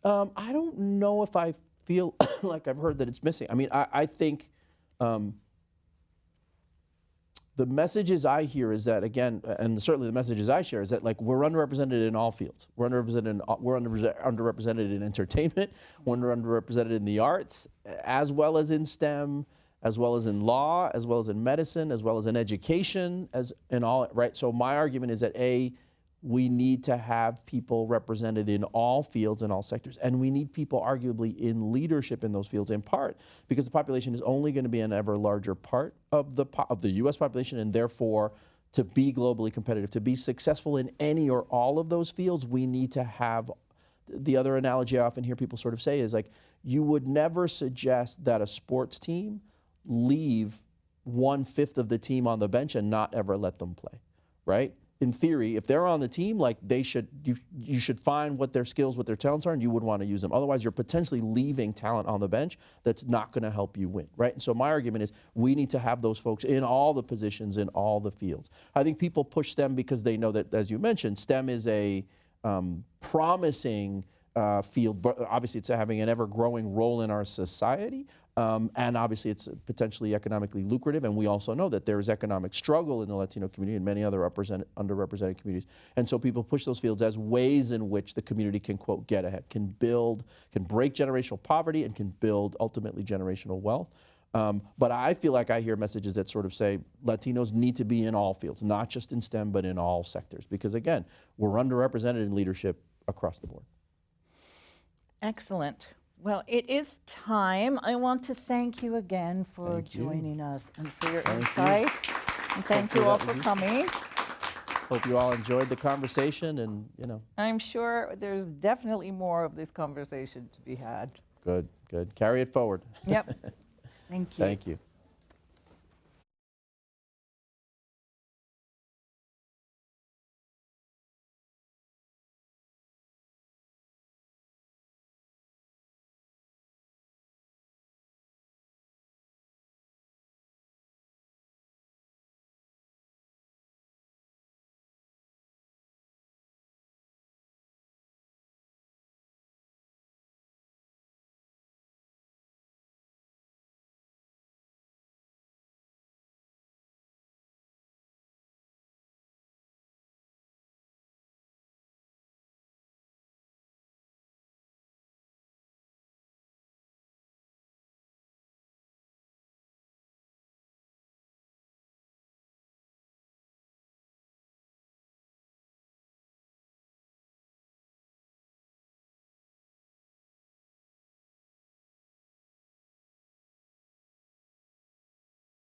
I don't know if I feel like I've heard that it's missing. I mean, I think the messages I hear is that, again, and certainly the messages I share, is that like we're underrepresented in all fields. We're underrepresented in entertainment. We're underrepresented in the arts, as well as in STEM, as well as in law, as well as in medicine, as well as in education, as in all, right? So my argument is that we need to have people represented in all fields and all sectors, and we need people arguably in leadership in those fields, in part because the population is only going to be an ever larger part of the U.S. population, and therefore to be globally competitive, to be successful in any or all of those fields, we need to have. The other analogy I often hear people sort of say is like, you would never suggest that a sports team leave 1/5 of the team on the bench and not ever let them play, right? In theory, if they're on the team, like you should find what their skills, what their talents are, and you would want to use them. Otherwise, you're potentially leaving talent on the bench that's not going to help you win, right? And so my argument is we need to have those folks in all the positions, in all the fields. I think people push STEM because they know that, as you mentioned, STEM is a promising field, but obviously it's having an ever-growing role in our society, and obviously it's potentially economically lucrative, and we also know that there is economic struggle in the Latino community and many other underrepresented communities, and so people push those fields as ways in which the community can, quote, get ahead, can build, can break generational poverty, and can build ultimately generational wealth. But I feel like I hear messages that sort of say Latinos need to be in all fields, not just in STEM, but in all sectors, because again, we're underrepresented in leadership across the board. Excellent. Well, it is time. I want to thank you again for joining us and for your insights. And thank you all for coming. Hope you all enjoyed the conversation, and I'm sure there's definitely more of this conversation to be had. Good, good. Carry it forward. Yep. Thank you. Thank you.